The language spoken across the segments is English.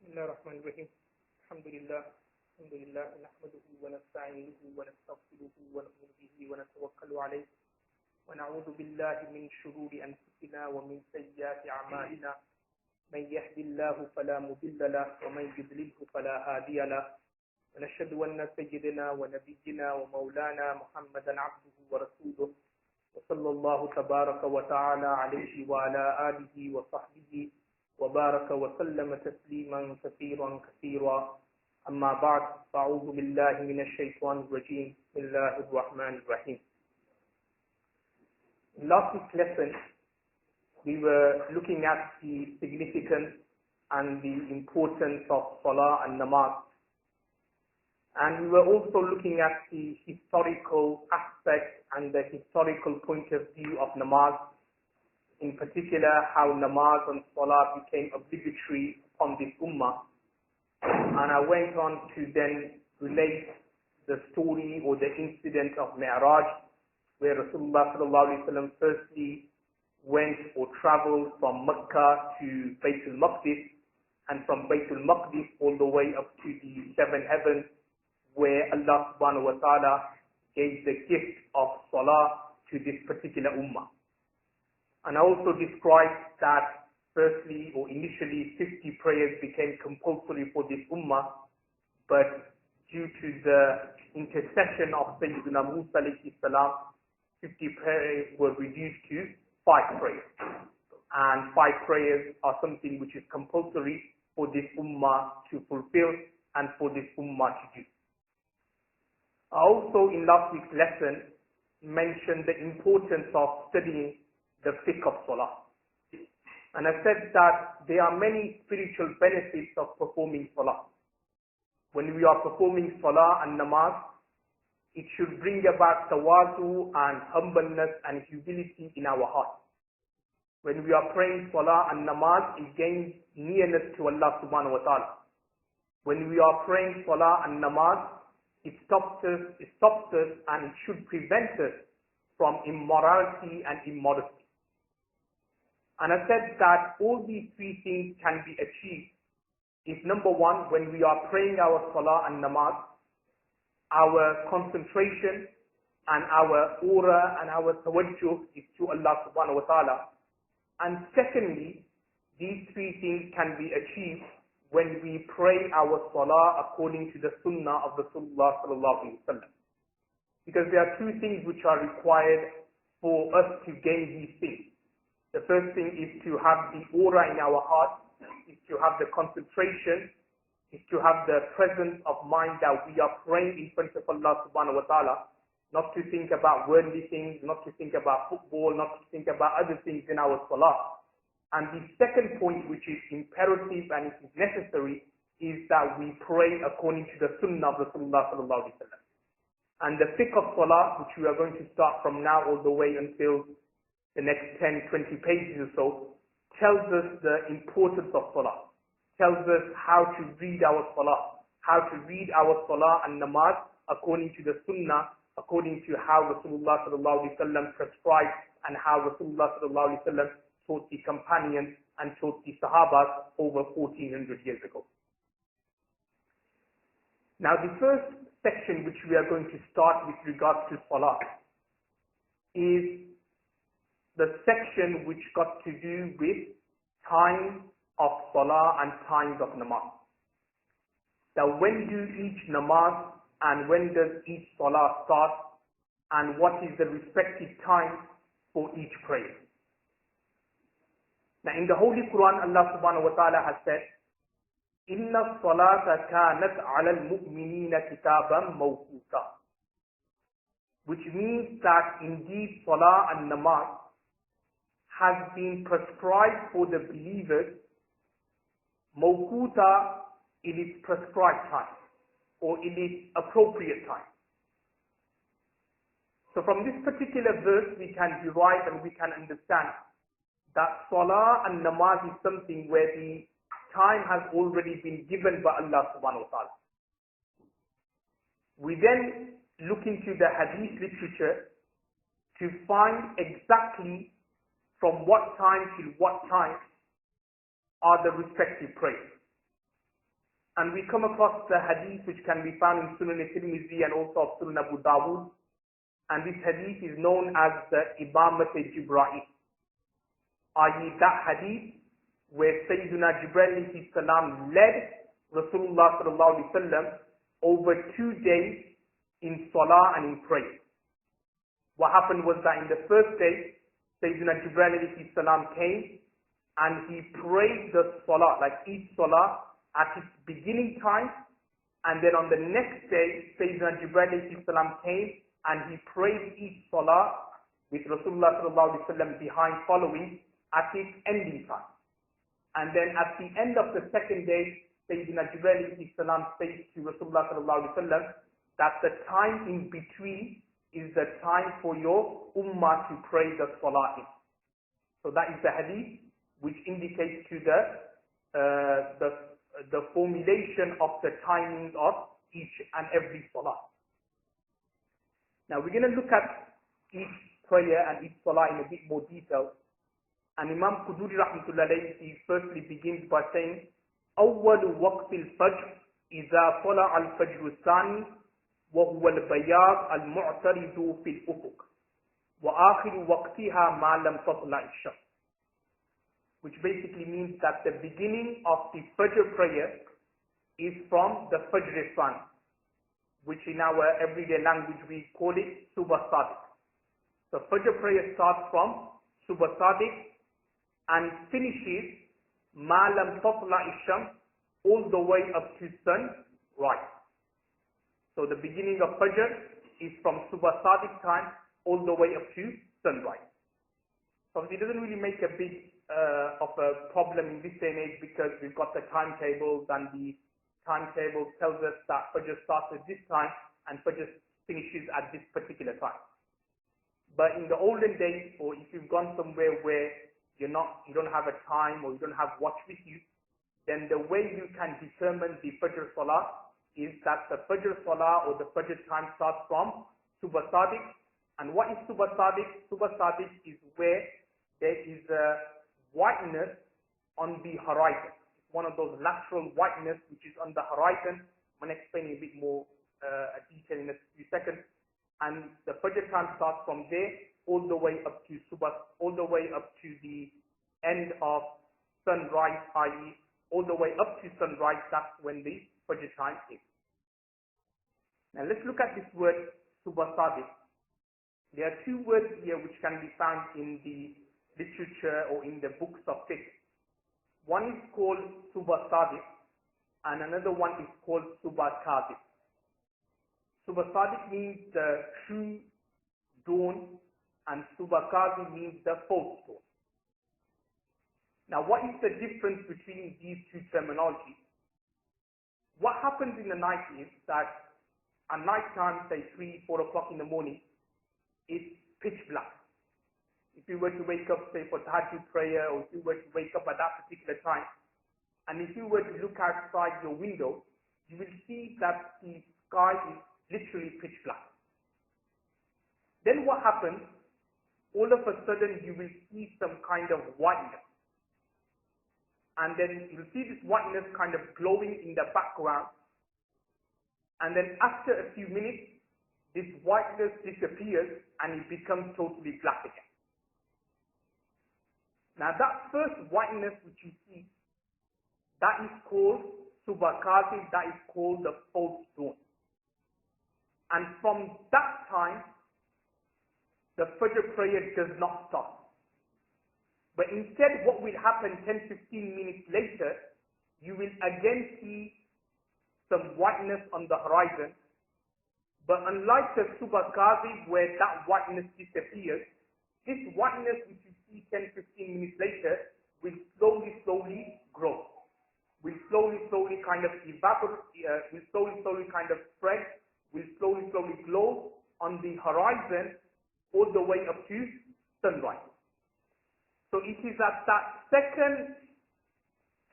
الله الرحمن الرحيم الحمد لله نحمده ونستعينه ونستغفره ونؤمن به ونتوكل عليه ونعوذ بالله من شرور أنفسنا ومن سيئات أعمالنا من يهد الله فلا مضل له ومن يضلله فلا هادي له ونشهد أن سيدنا ونبينا ومولانا محمدا عبده ورسوله وصلى الله تبارك وتعالى عليه وعلى آله وصحبه وبارك وسلم تسليما كثيرا أما بعد فأعوذ بالله من الشيطان الرجيم بسم الله الرحمن الرحيم. In last week's lesson we were looking at the significance and the importance of Salah and Namaz, and we were also looking at the historical aspect and the historical point of view of Namaz, in particular how Namaz and Salah became obligatory upon this Ummah. And I went on to then relate the story or the incident of Mi'raj, where Rasulullah ﷺ firstly went or traveled from Mecca to Baytul Maqdis, and from Baytul Maqdis all the way up to the seven heavens, where Allah subhanahu wa ta'ala gave the gift of Salah to this particular Ummah. And I also described that firstly or initially 50 prayers became compulsory for this Ummah, but due to the intercession of Sayyidina Musa alayhi salam, 50 prayers were reduced to 5 prayers. And 5 prayers are something which is compulsory for this Ummah to fulfill and for this Ummah to do. I also in last week's lesson mentioned the importance of studying the fiqh of Salah. And I said that there are many spiritual benefits of performing Salah. When we are performing Salah and Namaz, it should bring about tawazu and humbleness and humility in our heart. When we are praying Salah and Namaz, it gains nearness to Allah subhanahu wa ta'ala. When we are praying Salah and Namaz, it stops us and it should prevent us from immorality and immodesty. And I said that all these 3 things can be achieved if, number 1, when we are praying our Salah and Namaz, our concentration and our aura and our tawajjuh is to Allah subhanahu wa ta'ala. And secondly, these 3 things can be achieved when we pray our Salah according to the Sunnah of Rasulullah sallallahu alaihi wasallam. Because there are 2 things which are required for us to gain these things. The first thing is to have the aura in our heart, is to have the concentration, is to have the presence of mind that we are praying in front of Allah subhanahu wa ta'ala, not to think about worldly things, not to think about football, not to think about other things in our Salah. And the second point, which is imperative and it is necessary, is that we pray according to the Sunnah of Rasulullah sallallahu alaihi wasallam. And the fiqh of Salah, which we are going to start from now all the way until the next 10-20 pages or so, tells us the importance of Salah, tells us how to read our Salah, how to read our Salah and Namaz according to the Sunnah, according to how Rasulullah sallallahu alaihi wasallam prescribed and how Rasulullah sallallahu alaihi wasallam taught the companions and taught the Sahabas over 1400 years ago. Now the first section which we are going to start with regards to Salah is the section which got to do with times of Salah and times of Namaz. Now when do each Namaz and when does each Salah start, and what is the respective time for each prayer? Now in the Holy Quran, Allah subhanahu wa ta'ala has said, Inna salata kanat ala al-mu'minina kitaban mawquta, which means that indeed Salah and Namaz has been prescribed for the believers mawquta in its prescribed time or in its appropriate time. So from this particular verse we can derive and we can understand that Salah and Namaz is something where the time has already been given by Allah subhanahu wa ta'ala. We then look into the hadith literature to find exactly from what time till what time are the respective prayers. And we come across the hadith which can be found in Sunan al-Tirmidhi and also of Sunan Abu Dawud. And this hadith is known as the Ibamat al-Jibra'il, i.e. that hadith where Sayyidina Jibreel alayhi salam led Rasulullah sallallahu alaihi wasallam over 2 days in salah and in prayer. What happened was that in the first day, Sayyidina Jibreel alayhi salam came and he prayed the salah, like each salah, at its beginning time, and then on the next day, Sayyidina Jibreel alayhi salam came and he prayed each salah with Rasulullah sallallahu alaihi wasallam behind following at its ending time. And then at the end of the second day, Sayyidina Jibreel alayhi salam says to Rasulullah sallallahu alaihi wasallam that the time in between is the time for your ummah to pray the salah in. So that is the hadith which indicates to the formulation of the timings of each and every salah. Now we're going to look at each prayer and each salah in a bit more detail. And Imam Quduri rahmatullah alayhi, he firstly begins by saying, أول وقت الفجر إذا طلع الفجر الثاني وهو البياض المعترض في الأفق وآخر وقتها ما لم تطلع الشمس. Which basically means that the beginning of the Fajr prayer is from the Fajr Thani, which in our everyday language we call it Subh Sadiq. So Fajr prayer starts from Subh Sadiq and finishes Ma lam tatla isham, all the way up to sunrise. So the beginning of Fajr is from Subh Sadiq time all the way up to sunrise. So it doesn't really make a big of a problem in this day and age because we've got the timetables, and the timetable tells us that Fajr starts at this time and Fajr finishes at this particular time. But in the olden days, or if you've gone somewhere where you don't have a time or you don't have watch with you, then the way you can determine the Fajr Salah is that the Fajr Salah or the Fajr time starts from Subh Sadiq. And what is Subh Sadiq? Subh Sadiq is where there is a whiteness on the horizon. It's one of those lateral whiteness which is on the horizon. I'm going to explain a bit more detail in a few seconds. And the Fajr time starts from there all the way up to all the way up to the end of sunrise, i.e. all the way up to sunrise. That's when the Fajr time is. Now let's look at this word Subh Sadiq. There are two words here which can be found in the literature or in the books of fiqh. One is called Subh Sadiq and another one is called Subh Kadhib. Subh Sadiq means the true dawn and Subh Kadhib means the false dawn. Now what is the difference between these two terminologies? What happens in the night is that at night time, say 3, 4 o'clock in the morning, it's pitch black. If you were to wake up, say, for Tahajjud prayer, or if you were to wake up at that particular time, and if you were to look outside your window, you will see that the sky is literally pitch black. Then what happens? All of a sudden, you will see some kind of whiteness. And then you'll see this whiteness kind of glowing in the background. And then after a few minutes, this whiteness disappears and it becomes totally black again. Now that first whiteness which you see, that is called Subh Kadhib, that is called the false dawn. And from that time, the Fajr prayer does not stop. But instead what will happen 10-15 minutes later, you will again see some whiteness on the horizon. But unlike the Subh Kadhib where that whiteness disappears, this whiteness which you see 10-15 minutes later will slowly grow. Will slowly kind of evaporate, will slowly kind of spread, will slowly glow on the horizon all the way up to sunrise. So it is at that second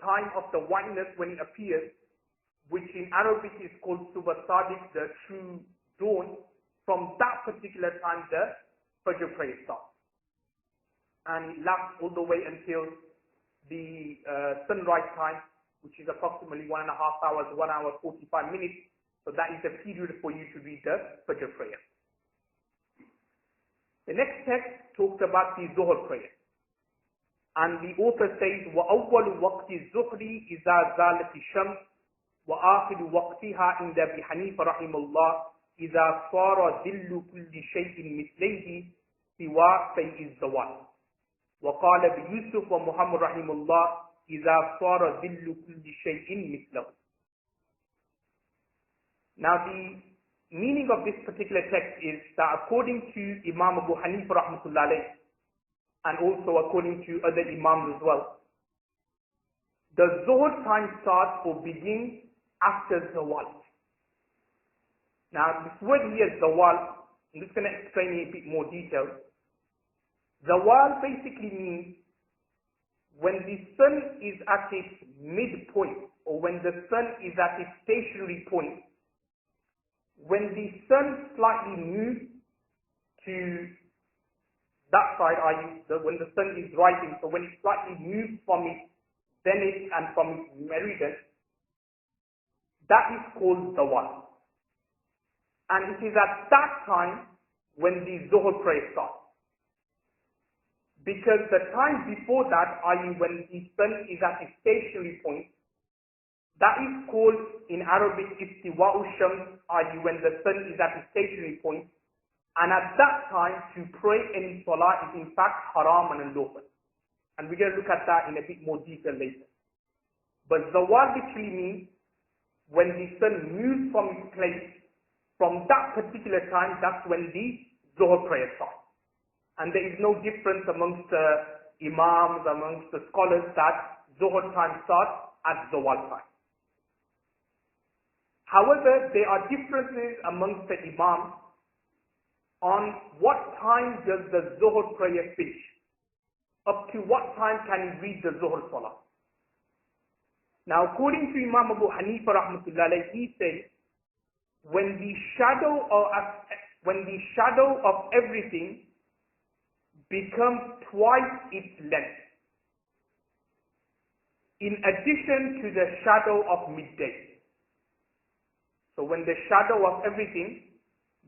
time of the whiteness when it appears, which in Arabic is called Subh Sadiq, the true dawn. From that particular time the Fajr prayer starts. And it lasts all the way until the sunrise time, which is approximately 1.5 hours, 1 hour 45 minutes. So that is the period for you to read the Fajr prayer. The next text talks about the Zuhr prayer. And the author says, وَأَوَّلُ وَقْتِ الزُّهْرِ إِذَا زَالَتِ الشَّمْسُ وَآخِرُ وَقْتِهَا عِنْدَ أَبِي حَنِيفَةَ رَحِمَهُ اللَّهُ إِذَا صَارَ ظِلُّ كُلِّ شَيْءٍ مِثْلَيْهِ سِوَى فَيْءِ الزَّوَالِ وقال بيوسف ومحمد رحمه الله إذا صار ظل كل شيء مثله. Now the meaning of this particular text is that according to Imam Abu Hanifa rahmatullah alayh, and also according to other Imams as well, the Zuhr time starts or begins after Zawal. Now this word here, Zawal, I'm just going to explain it in a bit more detail. Zawal basically means when the sun is at its midpoint, or when the sun is at its stationary point, when the sun slightly moves to that side, when the sun is rising, so when it slightly moves from its zenith and from its meridian, that is called Zawal. And it is at that time when the Zuhr prayer starts. Because the time before that, i.e. when the sun is at its stationary point, that is called in Arabic istiwa'u shams, i.e. when the sun is at its stationary point. And at that time, to pray any salah is in fact haram and unlawful. And we're going to look at that in a bit more detail later. But zawal literally means when the sun moves from its place, from that particular time, that's when the Zuhr prayer starts. And there is no difference amongst the Imams, amongst the scholars, that Zuhr time starts at Zawal time. However, there are differences amongst the Imams on what time does the Zuhr prayer finish. Up to what time can you read the Zuhr Salah? Now, according to Imam Abu Hanifa rahmatullah alayhi, he says, when the shadow of everything becomes twice its length, in addition to the shadow of midday. So when the shadow of everything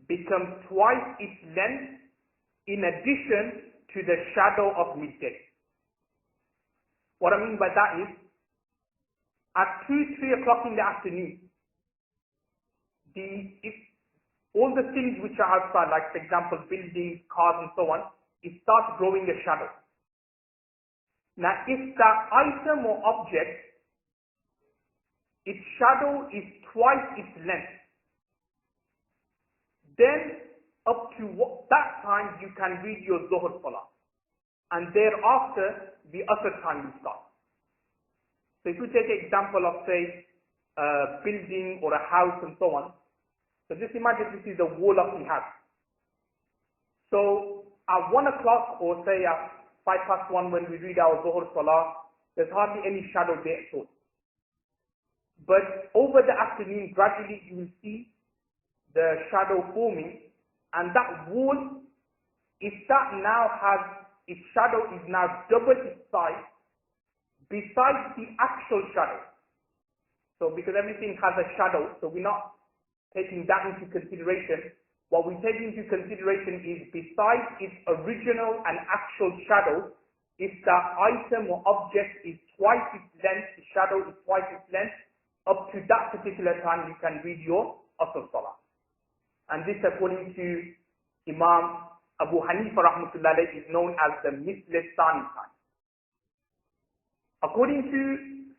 becomes twice its length, in addition to the shadow of midday. What I mean by that is, at 2-3 o'clock in the afternoon, all the things which are outside, like for example buildings, cars and so on, it starts growing a shadow. Now if that item or object, its shadow is twice its length, then up to that time you can read your Zuhr Salah. And thereafter, the Asr time will start. So if you take an example of say, a building or a house and so on, so just imagine this is the wall of the house. So at 1 o'clock or say at 1:05 when we read our Zuhr Salah, there's hardly any shadow there at all. But over the afternoon, gradually you will see the shadow forming, and that wall, if that now has, its shadow is now double its size, besides the actual shadow. So because everything has a shadow, so we're not taking that into consideration. What we take into consideration is besides its original and actual shadow, if the item or object is twice its length, the shadow is twice its length, up to that particular time you can read your Asr Salah. And this, according to Imam Abu Hanifa rahmatullah alayhi, is known as the Misl Thani time. According to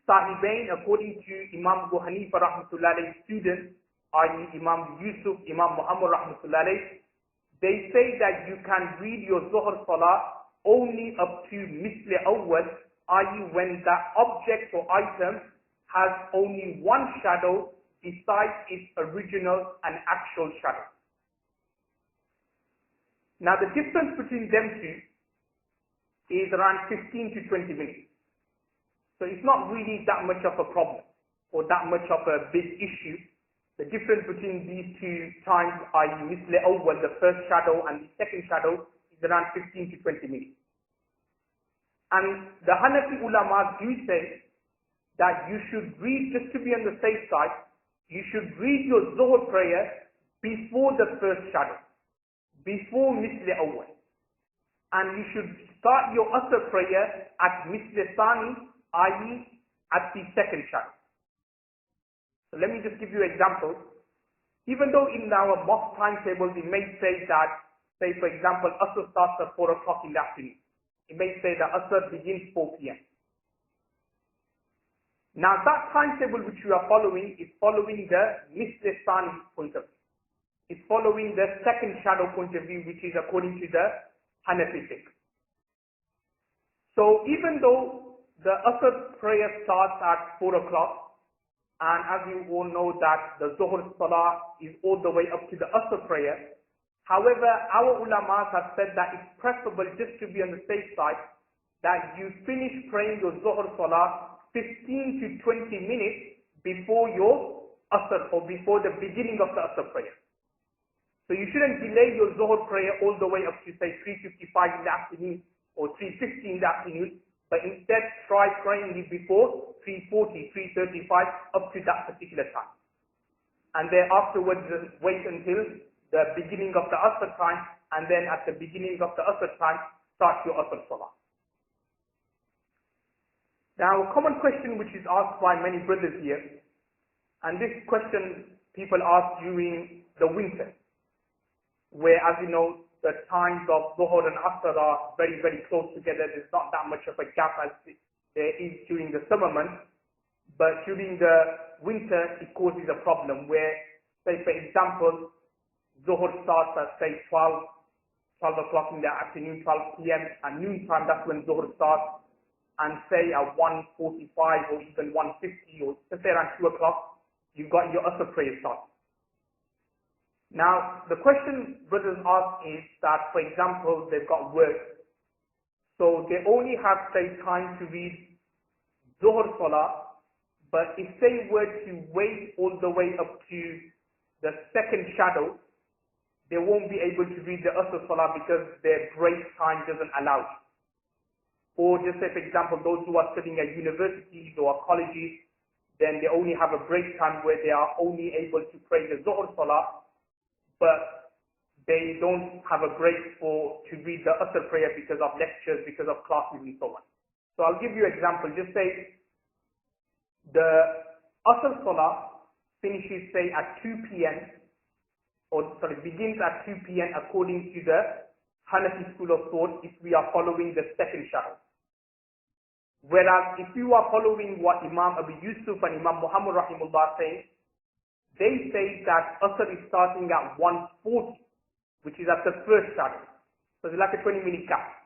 Sahibain, according to Imam Abu Hanifa rahmatullah alayhi's students, i.e. Imam Yusuf, Imam Muhammad rahmatullah alayhi, they say that you can read your Zuhr Salah only up to Misl Awwal, i.e. when that object or item has only one shadow besides its original and actual shadow. Now the difference between them two is around 15 to 20 minutes. So it's not really that much of a problem or that much of a big issue. The difference between these two times, i.e. Misl Awwal, the first shadow, and the second shadow, is around 15 to 20 minutes. And the Hanafi ulama do say that you should read, just to be on the safe side, you should read your Zuhr prayer before the first shadow, before Misli Awwal. And you should start your Asr prayer at Misli Thani, i.e. at the second shadow. So let me just give you examples. Even though in our mosque timetables it may say that, say for example, Asr starts at 4 o'clock in the afternoon. It may say that Asr begins 4 p.m. Now that timetable which you are following is following the Misli Thani point of view. It's following the second shadow point of view, which is according to the Hanafi fiqh. So even though the Asr prayer starts at 4 o'clock, and as you all know that the Zuhr Salah is all the way up to the Asr prayer, however, our ulamas have said that it's preferable, just to be on the safe side, that you finish praying your Zuhr Salah 15 to 20 minutes before your Asr, or before the beginning of the Asr prayer. So you shouldn't delay your Zuhr prayer all the way up to say 3:55 in the afternoon or 3:50 in the afternoon, but instead try praying it before 3:40, 3:35 up to that particular time. And then afterwards wait until the beginning of the Asr time, and then at the beginning of the Asr time start your Asr Salah. Now a common question which is asked by many brothers here, and this question people ask during the winter, where, as you know, the times of Dhuhr and Asr are very, very close together. There's not that much of a gap as there is during the summer months. But during the winter, it causes a problem where, say, for example, Dhuhr starts at, say, 12 o'clock in the afternoon, 12 p.m. At noontime, that's when Dhuhr starts. And say at 1:45 or even 1:50 or say around 2 o'clock, you've got your Asr prayer starting. Now, the question brothers ask is that, for example, they've got work, so they only have, say, time to read Zuhr Salah, but if they were to wait all the way up to the second shadow, they won't be able to read the Asr Salah because their break time doesn't allow it. Or just say, for example, those who are studying at universities or colleges, then they only have a break time where they are only able to pray the Zuhr Salah, but they don't have a break to read the Asr prayer because of lectures, because of classes and so on. So I'll give you an example. Just say the Asr Salah finishes, say, at 2 p.m. begins at 2 p.m. according to the Hanafi school of thought if we are following the second shadow. Whereas if you are following what Imam Abu Yusuf and Imam Muhammad Rahimullah say, they say that Asr is starting at 1:40, which is at the first shadow. So it's like a 20-minute gap.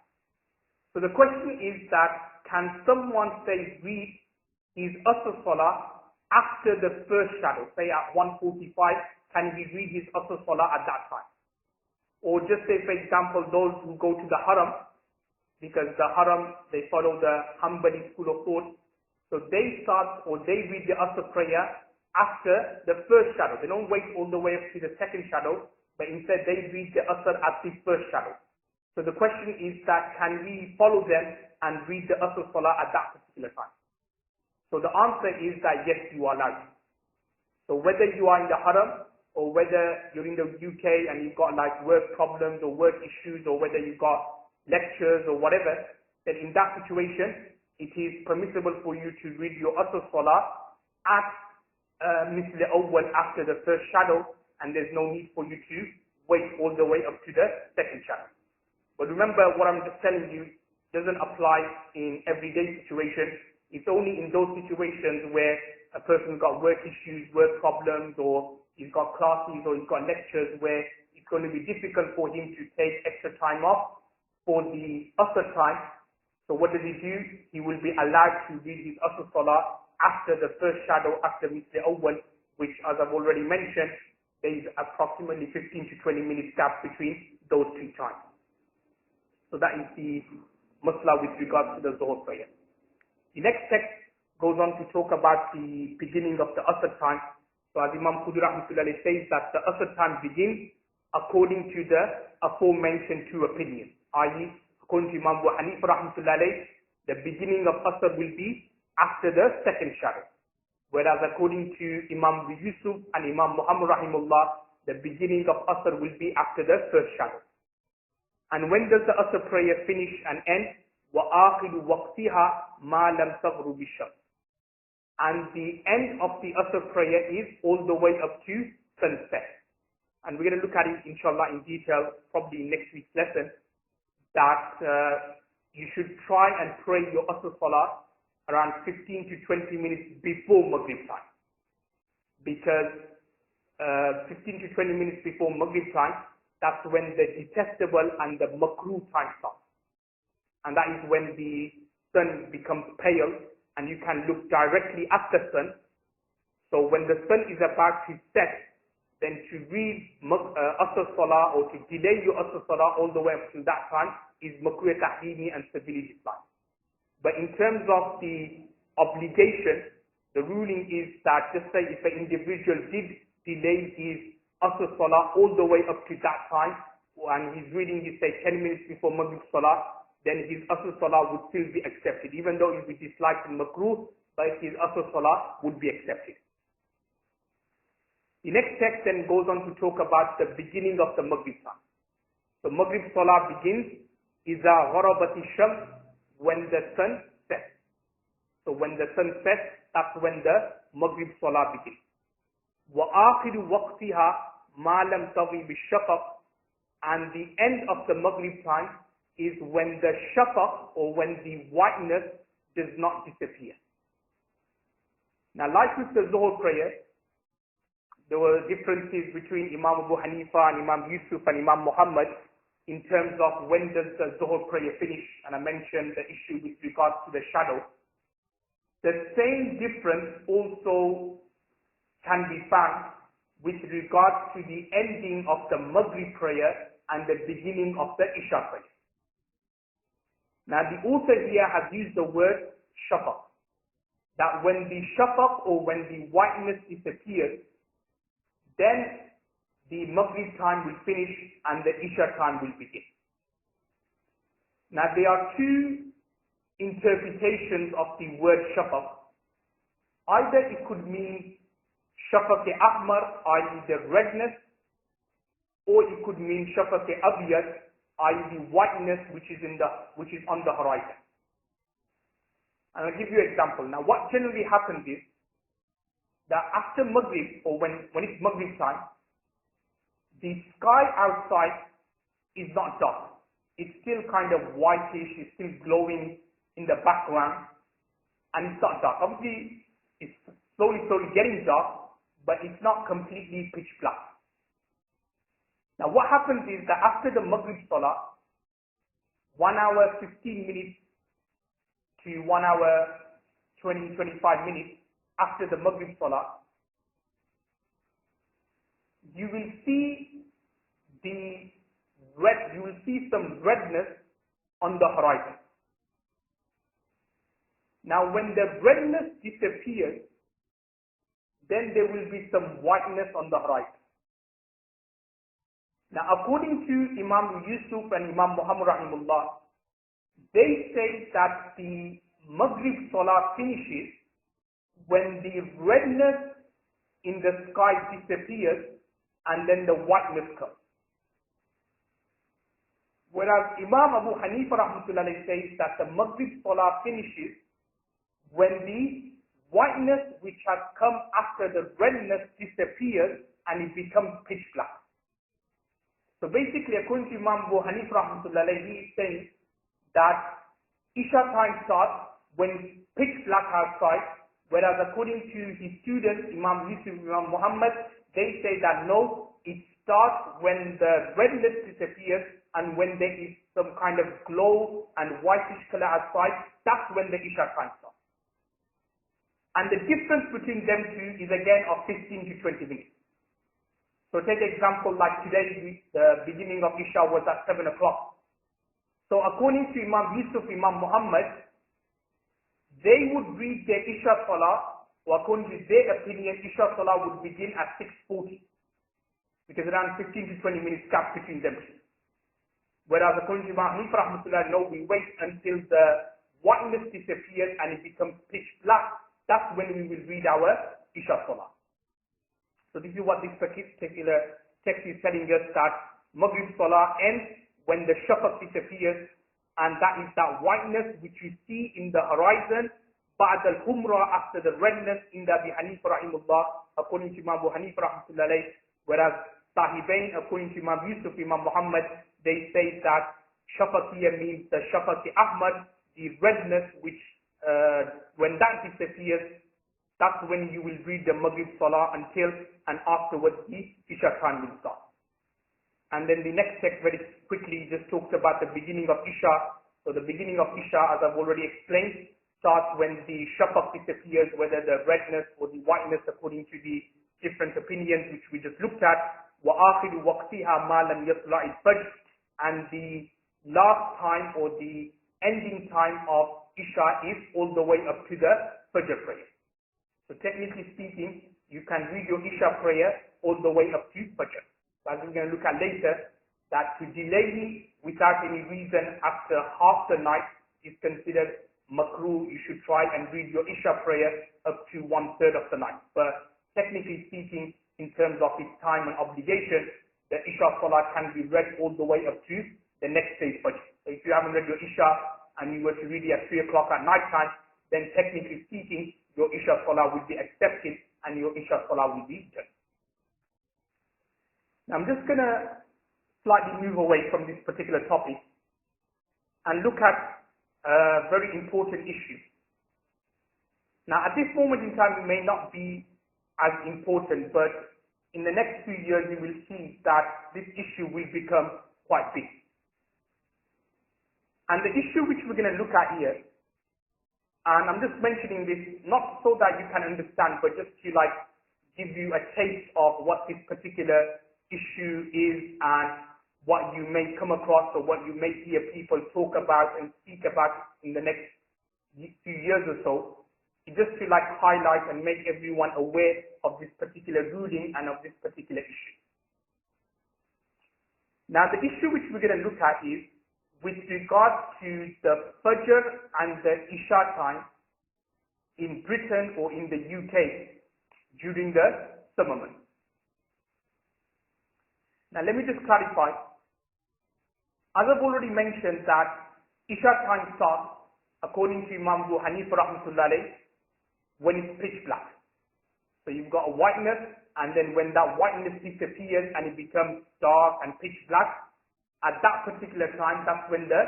So the question is that, can someone say read his Asr Salah after the first shadow, say at 1:45, can he read his Asr Salah at that time? Or just say, for example, those who go to the Haram, because the Haram, they follow the Hanbali school of thought, so they start or they read the Asr prayer after the first shadow. They don't wait all the way up to the second shadow, but instead they read the Asr at the first shadow. So the question is that, can we follow them and read the Asr Salah at that particular time? So the answer is that yes, you are allowed. So whether you are in the Haram, or whether you're in the UK and you've got like work problems or work issues, or whether you've got lectures or whatever, then in that situation, it is permissible for you to read your Asr Salah at Misli Awwal after the first shadow, and there's no need for you to wait all the way up to the second shadow. But remember, what I'm just telling you doesn't apply in everyday situations. It's only in those situations where a person's got work issues, work problems, or he's got classes or he's got lectures where it's going to be difficult for him to take extra time off for the Asr time. So what does he do? He will be allowed to read his Asr Salah after the first shadow, after Misli Awwal, which, as I've already mentioned, there is approximately 15 to 20 minutes gap between those two times. So that is the masla with regards to the Zuhr prayer. The next text goes on to talk about the beginning of the Asr time. So as Imam quduri says that the Asr time begins according to the aforementioned two opinions, i.e. according to Imam Abu Hanifa rahmatullahi, the beginning of Asr will be after the second shadow. Whereas according to Imam Yusuf and Imam Muhammad rahimullah, the beginning of Asr will be after the first shadow. And when does the Asr prayer finish and end? وَآخِرُ وَقْتِهَا مَا لَمْ تَغْرُبِ الشَّمْسُ. And the end of the Asr prayer is all the way up to sunset. And we're going to look at it inshallah in detail probably in next week's lesson, that you should try and pray your Asr Salah around 15 to 20 minutes before Maghrib time. Because 15 to 20 minutes before Maghrib time, that's when the detestable and the makruh time starts. And that is when the sun becomes pale and you can look directly at the sun. So when the sun is about to set, then to read Asr Salah or to delay your Asr Salah all the way up to that time is makruh tahrimi and severely disliked. But in terms of the obligation, the ruling is that just say if an individual did delay his Asr Salah all the way up to that time, and he's reading his say 10 minutes before Maghrib Salah, then his Asr Salah would still be accepted, even though it would be disliked in makruh, but his Asr Salah would be accepted. The next text then goes on to talk about the beginning of the Maghrib time. So Maghrib Salah begins إِذَا غَرَبَتِ الشَّمْسُ, when the sun sets. So when the sun sets, that's when the Maghrib Salah begins. وَآخِرُ وَقْتِهَا مَا لَمْ تَغِبِ الشَّفَقُ, and the end of the Maghrib time is when the shafaq, or when the whiteness does not disappear. Now like with the Zuhr prayer, there were differences between Imam Abu Hanifa and Imam Yusuf and Imam Muhammad in terms of when does the Zuhr prayer finish, and I mentioned the issue with regards to the shadow. The same difference also can be found with regards to the ending of the Maghrib prayer and the beginning of the Isha prayer. Now the author here has used the word shafaq, that when the shafaq or when the whiteness disappears, then the Maghrib time will finish and the Isha time will begin. Now there are two interpretations of the word shafaq. Either it could mean shafaq-e-ahmar, i.e. the redness, or it could mean shafaq-e-abyad, i.e. the whiteness which is on the horizon. And I'll give you an example. Now what generally happens is that after Maghrib, or when it's Maghrib time, the sky outside is not dark. It's still kind of whitish, it's still glowing in the background, and it's not dark. Obviously it's slowly getting dark, but it's not completely pitch black. Now what happens is that after the Maghrib Salah, 1 hour 15 minutes to 1 hour 20-25 minutes after the Maghrib Salah, you will see some redness on the horizon. Now when the redness disappears, then there will be some whiteness on the horizon. Now according to Imam Yusuf and Imam Muhammad rahimullah, they say that the Maghrib Salah finishes when the redness in the sky disappears and then the whiteness comes. Whereas Imam Abu Hanifa rahmatullah says that the Maghrib Salah finishes when the whiteness which has come after the redness disappears and it becomes pitch black. So basically, according to Imam Abu Hanifa rahmatullah, he is saying that Isha time starts when it's pitch black outside, whereas according to his students, Imam Yusuf, Imam Muhammad, they say that no, it starts when the redness disappears and when there is some kind of glow and whitish color outside, that's when the Isha time starts. And the difference between them two is again of 15 to 20 minutes. So take example like today, the beginning of Isha was at 7 o'clock. So according to Imam Yusuf, Imam Muhammad, they would read their Isha Salah, or according to their opinion, Isha Salah would begin at 6:40. Because around 15 to 20 minutes gap between them two. Whereas according to Imam Hanifa rahmatullah, no, we wait until the whiteness disappears and it becomes pitch black, that's when we will read our Isha Salah. So this is what this particular text is telling us, that Maghrib Salah ends when the shafaq disappears, and that is that whiteness which you see in the horizon, ba'd al-humra, after the redness, in the Abi Hanifa rahimullah, according to Imam Abu Hanifa rahmatullah alayh, whereas Sahibain, according to Imam Yusuf, Imam Muhammad, they say that shafaqiyya means the shafaqi ahmad, the redness which, when that disappears, that's when you will read the Maghrib Salah until and afterwards the Isha time will start. And then the next text very quickly just talks about the beginning of Isha. So the beginning of Isha, as I've already explained, starts when the shafaq disappears, whether the redness or the whiteness according to the different opinions which we just looked at. وَآخِرُ وَقْتِهَا مَا لَمْ يَطْلَعِ الْفَجْرِ, and the last time or the ending time of Isha is all the way up to the Fajr prayer. So technically speaking, you can read your Isha prayer all the way up to Fajr. As we're going to look at later, that to delay without any reason after half the night is considered makruh. You should try and read your Isha prayer up to 1/3 of the night. But technically speaking, in terms of its time and obligation, the Isha Salah can be read all the way up to the next day's Fajr. So if you haven't read your Isha and you were to read it at 3 o'clock at night time, then technically speaking, your Isha Salah will be accepted and your Isha Salah will be done. Now I'm just going to slightly move away from this particular topic and look at a very important issue. Now at this moment in time it may not be as important, but in the next few years you will see that this issue will become quite big. And the issue which we're going to look at here, and I'm just mentioning this not so that you can understand, but just to like give you a taste of what this particular issue is and what you may come across or what you may hear people talk about and speak about in the next few years or so. Just to like highlight and make everyone aware of this particular ruling and of this particular issue. Now the issue which we're going to look at is with regard to the Fajr and the Isha time in Britain or in the UK during the summer months. Now let me just clarify. As I've already mentioned that Isha time starts, according to Imam Abu Hanifa rahmatullah alayh, when it's pitch black. So you've got a whiteness, and then when that whiteness disappears and it becomes dark and pitch black, at that particular time, that's when the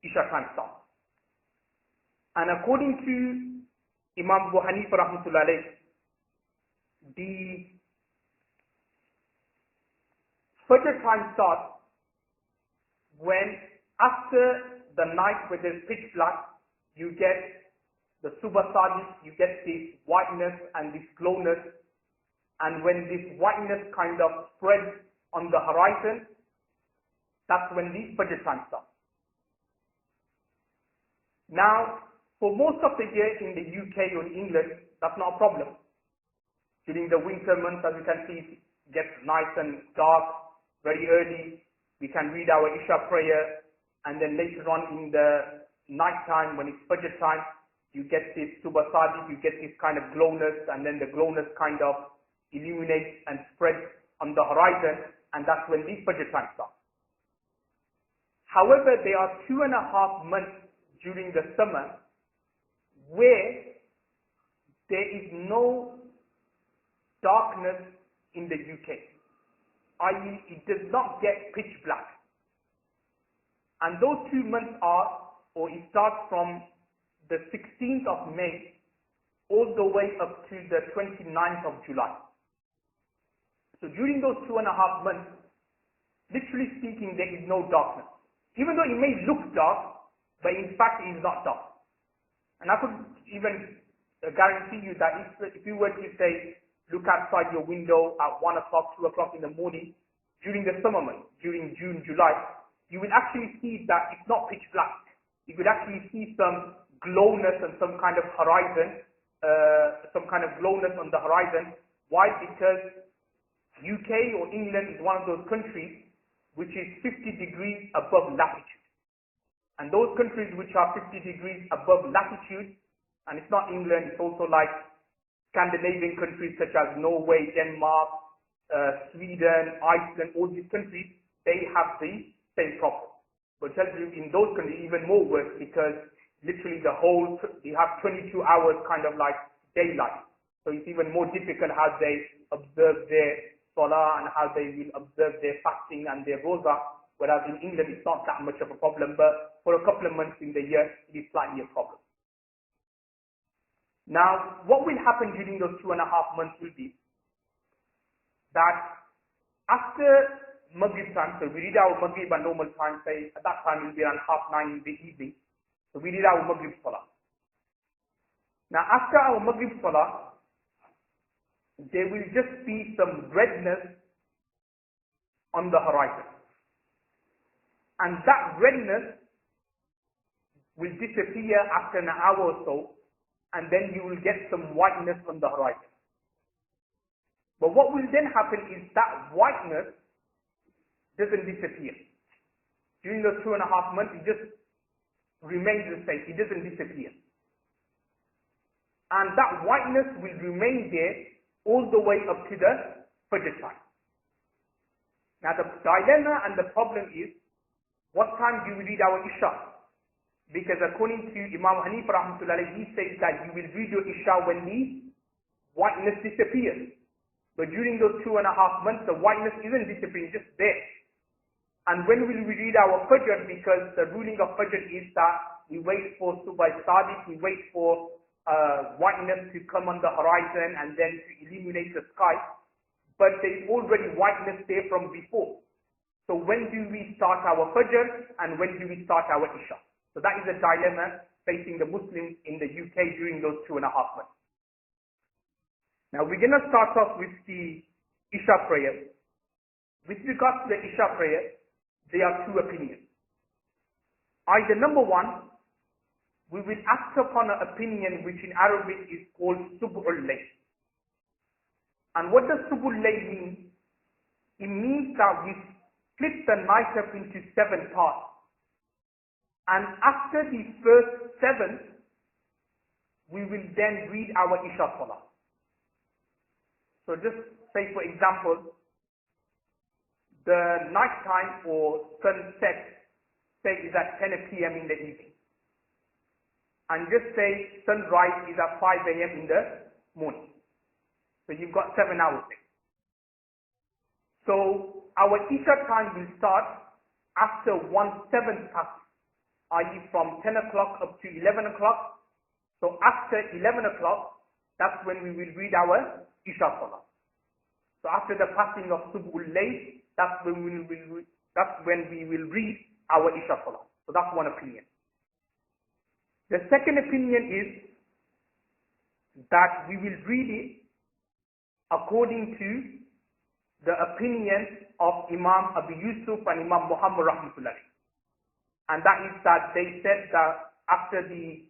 Isha time starts. And according to Imam Abu Hanifa rahmatullah alayh, the Fajr time starts when after the night where there's pitch black, you get the Subha Sadiq, you get this whiteness and this glowness, and when this whiteness kind of spreads on the horizon, that's when the Fajr time starts. Now, for most of the year in the UK or in England, that's not a problem. During the winter months, as you can see, it gets nice and dark very early. We can read our Isha prayer, and then later on in the night time, when it's Fajr time, you get this Subha Sadiq, you get this kind of glowness, and then the glowness kind of illuminates and spreads on the horizon, and that's when the Fajr time starts. However, there are 2.5 months during the summer where there is no darkness in the UK, i.e. it does not get pitch black. And those 2 months are, or it starts from the 16th of May all the way up to the 29th of July. So during those 2.5 months, literally speaking, there is no darkness. Even though it may look dark, but in fact it is not dark. And I could even guarantee you that if you were to say, look outside your window at 1 o'clock, 2 o'clock in the morning, during the summer months, during June, July, you will actually see that it's not pitch black. You could actually see some glowness and some kind of horizon, some kind of glowness on the horizon. Why? Because UK or England is one of those countries which is 50 degrees above latitude. And those countries which are 50 degrees above latitude, and it's not England, it's also like Scandinavian countries such as Norway, Denmark, Sweden, Iceland, all these countries, they have the same problem. But tell you, in those countries, even more worse, because literally you have 22 hours kind of like daylight. So it's even more difficult how they observe their salah and how they will observe their fasting and their roza. Whereas in England, it's not that much of a problem, but for a couple of months in the year, it is slightly a problem. Now, what will happen during those 2.5 months will be that after Maghrib time, so we read our Maghrib at normal time, say at that time it will be around 9:30 in the evening. So we read our Maghrib Salah. Now after our Maghrib Salah, there will just be some redness on the horizon. And that redness will disappear after an hour or so, and then you will get some whiteness on the horizon. But what will then happen is that whiteness doesn't disappear. During those 2.5 months, it just remains the same. It doesn't disappear. And that whiteness will remain there all the way up to the Fajr time. Now the dilemma and the problem is, what time do we read our Isha? Because according to Imam Hanif rahmatullahi, he says that you will read your Isha when the whiteness disappears. But during those 2.5 months, the whiteness isn't disappearing, it's just there. And when will we read our Fajr? Because the ruling of Fajr is that we wait for Subh Sadiq, we wait for whiteness to come on the horizon and then to illuminate the sky. But there is already whiteness there from before. So when do we start our Fajr and when do we start our Isha? So that is a dilemma facing the Muslims in the UK during those 2.5 months. Now we're going to start off with the Isha prayer. With regards to the Isha prayer, there are two opinions. Either number one, we will act upon an opinion which in Arabic is called Subhul Layl. And what does Subhul Layl mean? It means that we split the night up into 7 parts. And after the first 7, we will then read our Isha Salah. So just say for example, the night time or sunset, say is at 10 p.m. in the evening. And just say sunrise is at 5 a.m. in the morning. So you've got 7 hours there. So our Isha time will start after 1/7 passes, i.e. from 10 o'clock up to 11 o'clock. So after 11 o'clock, that's when we will read our Isha Salah. So after the passing of Subhul Layl, that's when we will read our Isha Salah. So that's one opinion. The second opinion is that we will read it according to the opinion of Imam Abu Yusuf and Imam Muhammad rahmatullahi. And that is that they said that after the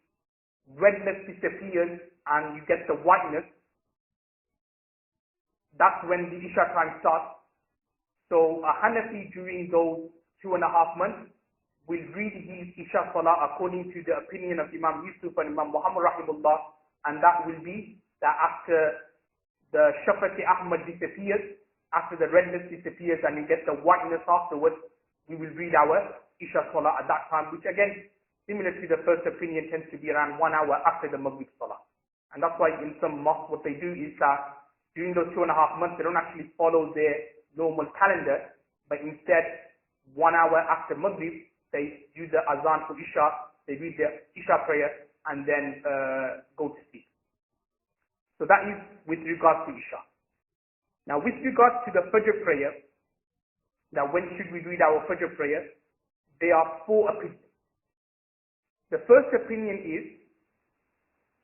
redness disappears and you get the whiteness, that's when the Isha time starts. So a Hanafi during those 2.5 months will read his Isha Salah according to the opinion of Imam Yusuf and Imam Muhammad rahimahullah, and that will be that after the Shafaqi Ahmad disappears, after the redness disappears and you get the whiteness afterwards, we will read our Isha Salah at that time, which again, similar to the first opinion, tends to be around 1 hour after the Maghrib Salah. And that's why in some mosques what they do is that during those 2.5 months they don't actually follow their normal calendar, but instead 1 hour after Maghrib they do the Azan for Isha, they read the Isha prayer and then go to sleep. So that is with regards to Isha. Now with regards to the Fajr prayer, now when should we read our Fajr prayer? There are 4 opinions. The first opinion is,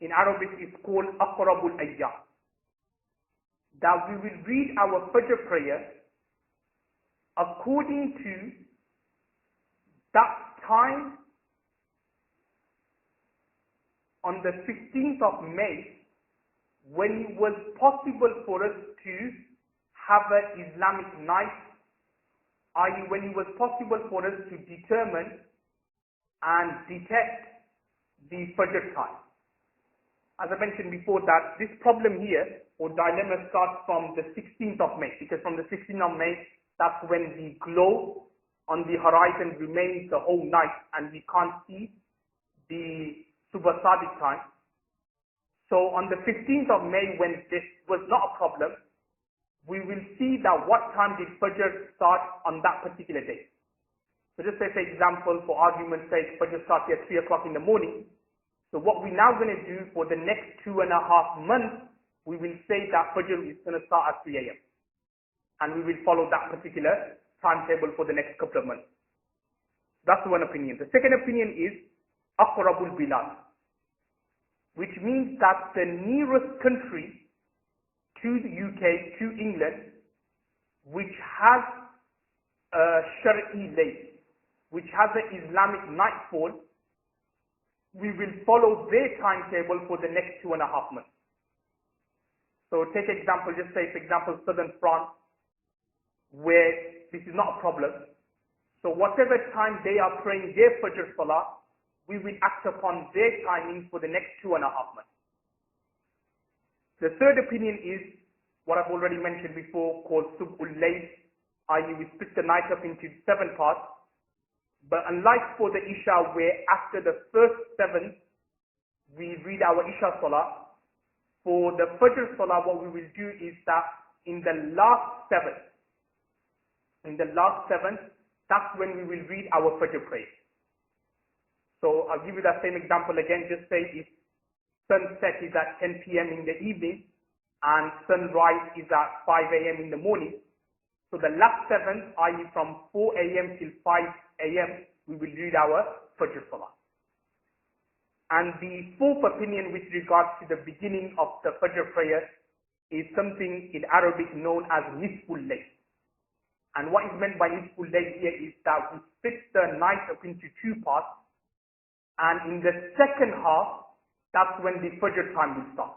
in Arabic it's called Aqrabul Ayyam, that we will read our Fajr prayer according to that time on the 15th of May when it was possible for us to have an Islamic night, i.e. when it was possible for us to determine and detect the Fajr time. As I mentioned before, that this problem here or dilemma starts from the 16th of May, because from the 16th of May, that's when the glow on the horizon remains the whole night and we can't see the Subha Sadiq time. So on the 15th of May, when this was not a problem, we will see that what time did Fajr start on that particular day. So just say, for example, for argument's sake, Fajr starts at 3 o'clock in the morning. So what we're now going to do for the next 2.5 months, we will say that Fajr is going to start at 3 a.m. And we will follow that particular timetable for the next couple of months. That's one opinion. The second opinion is Aqrabul Bilad, which means that the nearest country to the UK, to England, which has a Shar'i layl, which has an Islamic nightfall, we will follow their timetable for the next 2.5 months. So take example, just say for example southern France, where this is not a problem. So whatever time they are praying their Fajr Salah, we will act upon their timing for the next 2.5 months. The third opinion is what I've already mentioned before, called Sub'ul Layl, i.e. we split the night up into 7 parts. But unlike for the Isha, where after the first 7, we read our Isha Salah, for the Fajr Salah, what we will do is that in the last 7, that's when we will read our Fajr prayer. So I'll give you that same example again. Just say if sunset is at 10 p.m. in the evening and sunrise is at 5 a.m. in the morning. So the last 7, i.e. from 4 a.m. till 5 a.m., we will read our Fajr Salah. And the fourth opinion with regards to the beginning of the Fajr prayer is something in Arabic known as Nisful Layl. And what is meant by Nisful Layl here is that we split the night up into 2 parts, and in the second half, that's when the Fajr time will start.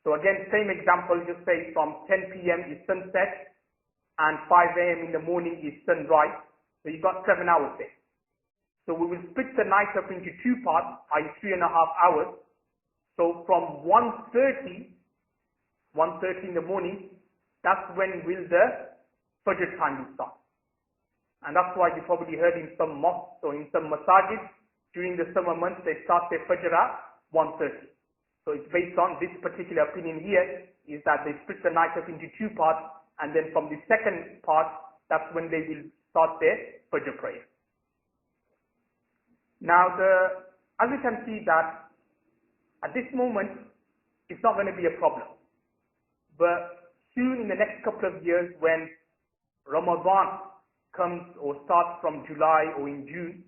So again, same example, just say from 10 p.m. is sunset, and 5 a.m. in the morning is sunrise. So you've got 7 hours there. So we will split the night up into 2 parts, i.e. 3.5 hours. So from 1:30 in the morning, that's when will the Fajr time will start. And that's why you probably heard in some mosques or in some masajid, during the summer months, they start their Fajr at 1:30. So it's based on this particular opinion here, is that they split the night up into 2 parts, and then from the second part, that's when they will start their Fajr prayer. Now, as you can see that at this moment, it's not going to be a problem. But soon in the next couple of years, when Ramadan comes or starts from July or in June,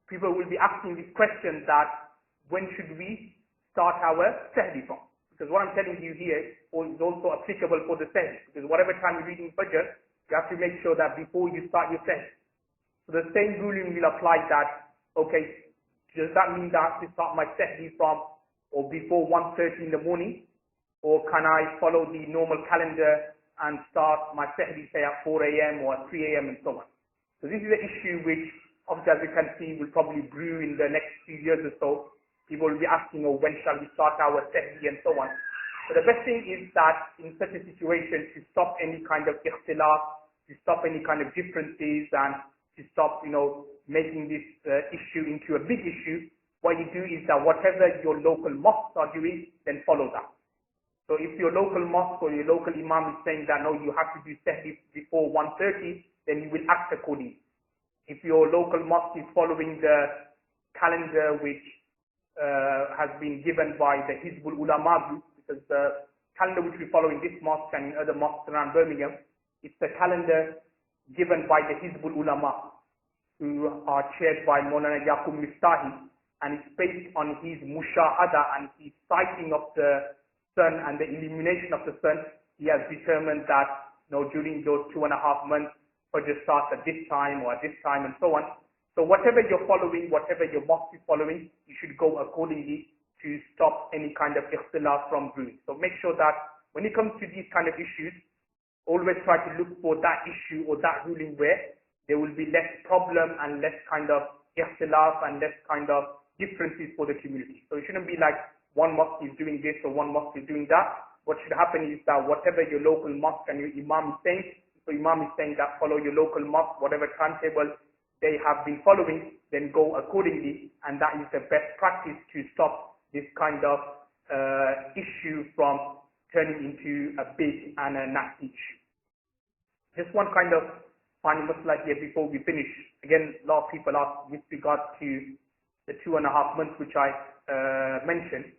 people will be asking this question that when should we start our Sahri from? Because what I'm telling you here is also applicable for the Sahri. Because whatever time you're reading Fajr, you have to make sure that before you start your Sahri. So the same ruling will apply that, okay, does that mean that I have to start my Sahri from or before 1:30 in the morning? Or can I follow the normal calendar and start my Sahri say at 4 a.m. or at 3 a.m. and so on? So this is an issue which, obviously, as you can see, will probably brew in the next few years or so. People will be asking, oh, when shall we start our Sahri and so on. But the best thing is that in such a situation, to stop any kind of ikhtilaf, to stop any kind of differences, and to stop, making this issue into a big issue, what you do is that whatever your local mosques are doing, then follow that. So if your local mosque or your local imam is saying that, no, you have to do Sahri before 1:30, then you will act accordingly. If your local mosque is following the calendar which has been given by the Hizbul Ulama group, because the calendar which we follow in this mosque and in other mosques around Birmingham, it's the calendar given by the Hizbul Ulama, who are chaired by Maulana Yaqub Miftahi, and it's based on his mushahada and his sighting of the sun and the illumination of the sun. He has determined that during those 2.5 months, Fajr starts at this time or at this time and so on. So whatever you're following, whatever your mosque is following, you should go accordingly to stop any kind of ikhtilaf from brewing. So make sure that when it comes to these kind of issues, always try to look for that issue or that ruling where there will be less problem and less kind of ikhtilaf and less kind of differences for the community. So it shouldn't be like one mosque is doing this or one mosque is doing that. What should happen is that whatever your local mosque and your imam is saying, so imam is saying that follow your local mosque, whatever timetable they have been following, then go accordingly, and that is the best practice to stop this kind of issue from turning into a big and a nasty issue. Just one kind of final masala here before we finish. Again, a lot of people ask with regard to the 2.5 months which I mentioned,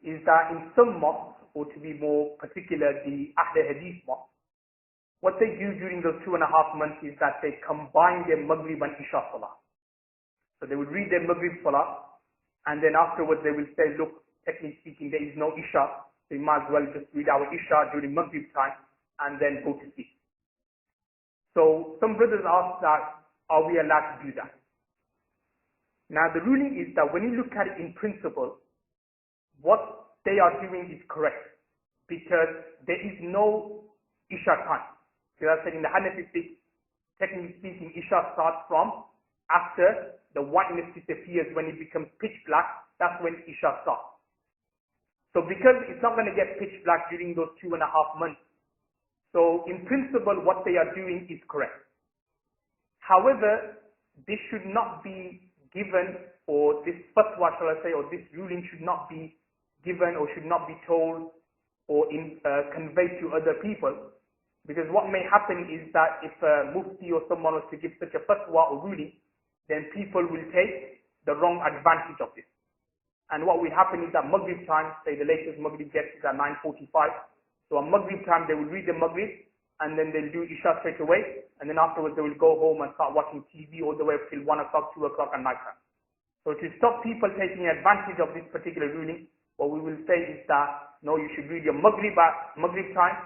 is that in some mosques, or to be more particular, the Ahl Hadith mosque, what they do during those 2.5 months is that they combine their Maghrib and Isha Salah. So they will read their Maghrib Salah, and then afterwards they will say, look, technically speaking, there is no Isha, so we might as well just read our Isha during Maghrib time, and then go to sleep. So some brothers ask that, are we allowed to do that? Now the ruling is that when you look at it in principle, what they are doing is correct, because there is no Isha time. So I said in the Hanafi, technically speaking, Isha starts from after the whiteness disappears. When it becomes pitch black, that's when Isha starts. So because it's not going to get pitch black during those 2.5 months, so in principle what they are doing is correct. However, this should not be given, or this fatwa, shall I say, or this ruling should not be given or should not be told or conveyed to other people. Because what may happen is that if a mufti or someone was to give such a fatwa or ruling, then people will take the wrong advantage of this. And what will happen is that Maghrib time, say the latest Maghrib gets is at 9:45. So on Maghrib time, they will read the Maghrib, and then they'll do Isha straight away, and then afterwards they will go home and start watching TV all the way up till 1 o'clock, 2 o'clock at night time. So to stop people taking advantage of this particular ruling, what we will say is that, no, you should read your Maghrib at Maghrib time.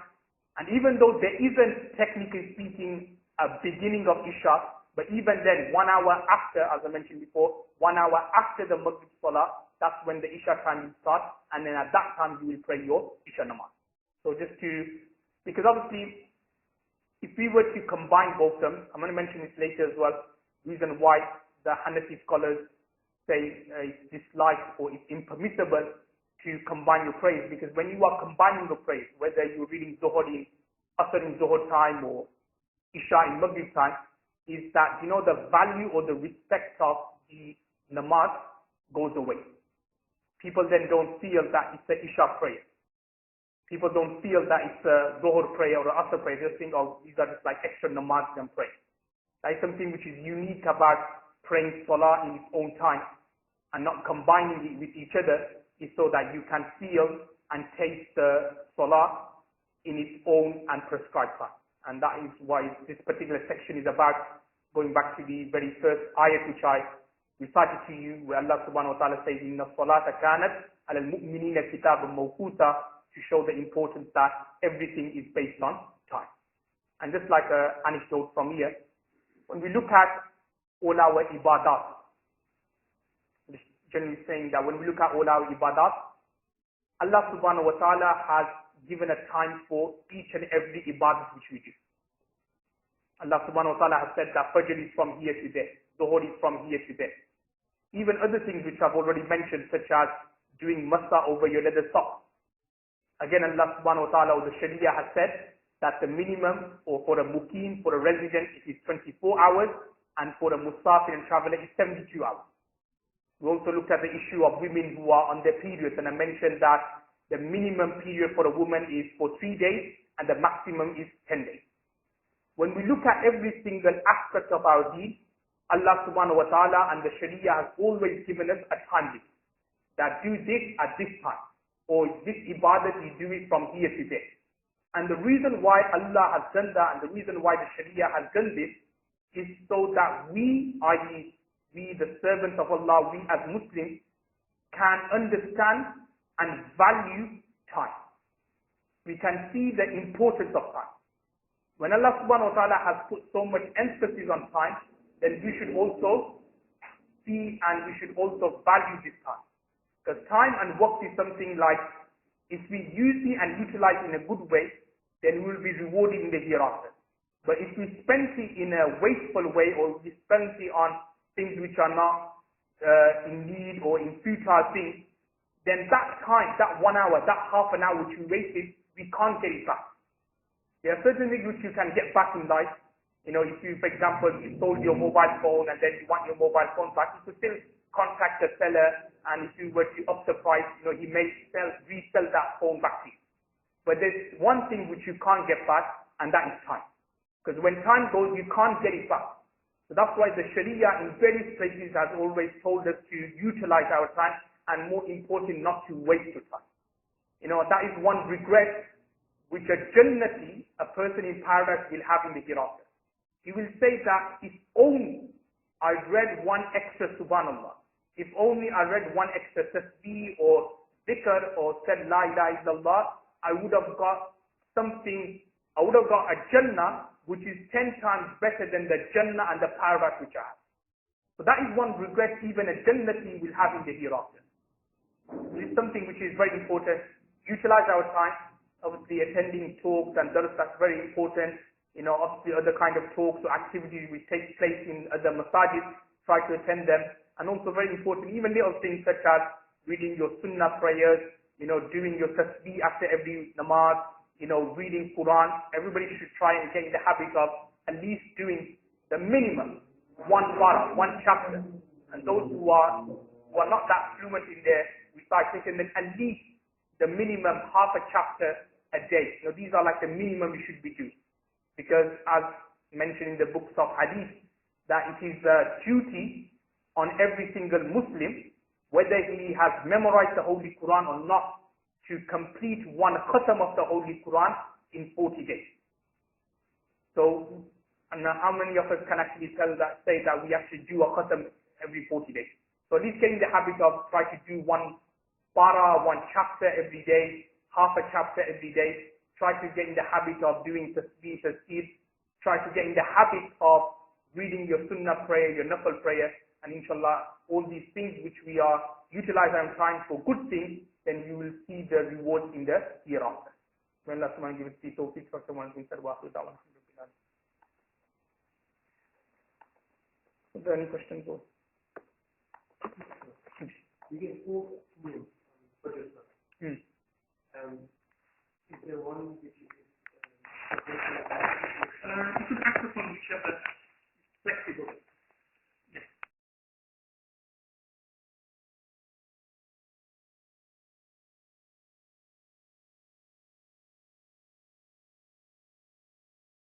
And even though there isn't, technically speaking, a beginning of Isha, but even then, 1 hour after, as I mentioned before, 1 hour after the Maghrib Salah, that's when the Isha time will start, and then at that time you will pray your Isha namaz. So just to, because obviously, if we were to combine both of them, I'm going to mention this later as well, reason why the Hanafi scholars say it's disliked or it's impermissible to combine your prayers, because when you are combining your prayers, whether you're reading Zuhur in Asr in Zuhur time or Isha in Maghrib time, is that, you know, the value or the respect of the namaz goes away. People then don't feel that it's an Isha prayer. People don't feel that it's a Zuhur prayer or an Asr prayer. They just think, oh, these are just like extra namaz and pray. That is something which is unique about praying Salah in its own time and not combining it with each other, is so that you can feel and taste the Salah in its own and prescribed time. And that is why this particular section is about, going back to the very first ayat which I recited to you, where Allah subhanahu wa ta'ala says, Inna salata kanat ala al-mu'minina kitabun mawquta, to show the importance that everything is based on time. And just like an anecdote from here, when we look at all our ibadat, generally saying that when we look at all our ibadat, Allah subhanahu wa ta'ala has given a time for each and every ibadat which we do. Allah subhanahu wa ta'ala has said that Fajr is from here to there, Zuhur is from here to there. Even other things which I've already mentioned, such as doing masa over your leather socks. Again, Allah subhanahu wa ta'ala or the Sharia has said that the minimum, or for a muqim, for a resident, it is 24 hours, and for a musafir and traveler, it's 72 hours. We also looked at the issue of women who are on their periods, and I mentioned that the minimum period for a woman is for 3 days, and the maximum is 10 days. When we look at every single aspect of our deen, Allah subhanahu wa ta'ala and the Sharia has always given us a time limit. That do this at this time, or this ibadat you do it from here to there. And the reason why Allah has done that, and the reason why the Sharia has done this, is so that we, i.e., we the servants of Allah, we as Muslims, can understand and value time. We can see the importance of time. When Allah subhanahu wa ta'ala has put so much emphasis on time, then we should also see and we should also value this time. Because time and work is something like, if we use it and utilize it in a good way, then we will be rewarded in the hereafter. But if we spend it in a wasteful way, or we spend it on things which are not in need or in futile things, then that time, that 1 hour, that half an hour which we wasted, we can't get it back. There are certain things which you can get back in life. You know, if you, for example, you sold your mobile phone and then you want your mobile phone back, you could still contact the seller, and if you were to up the price, you know, he may resell that phone back to you. But there's one thing which you can't get back, and that is time. Because when time goes, you can't get it back. So that's why the Sharia in various places has always told us to utilize our time, and more important, not to waste your time. You know, that is one regret which a Jannati, a person in paradise, will have in the hereafter. He will say that if only I read one extra subhanallah, if only I read one extra tasbih or dhikr or said la ilaha illallah, I would have got something, I would have got a Jannah which is 10 times better than the Jannah and the paradise which I have. So that is one regret even a Jannati will have in the hereafter. This is something which is very important. Utilize our time. Obviously attending talks and dars, that's very important. You know, obviously other kind of talks or activities which take place in other masajid, try to attend them. And also very important, even little things such as reading your sunnah prayers, you know, doing your tasbih after every namaz, you know, reading Quran. Everybody should try and get in the habit of at least doing the minimum, one para, one chapter. And those who are not that fluent in their recitation, then at least the minimum half a chapter a day. You know, these are like the minimum you should be doing. Because as mentioned in the books of hadith, that it is a duty on every single Muslim, whether he has memorized the Holy Quran or not, to complete one khatam of the Holy Quran in 40 days. So, and how many of us can actually say that we actually do a khatam every 40 days? So at least get in the habit of try to do one para, one chapter every day, half a chapter every day. Try to get in the habit of doing tasbih, tasbih. Try to get in the habit of reading your sunnah prayer, your nafal prayer, and inshallah, all these things which we are utilizing and trying for good things, then you will see the reward in the hereafter. May Allah subhanahu wa ta'ala give us tawfiq for someone who said, wa akhiru da'wana alhamdulillah. Is there any questions? You get 4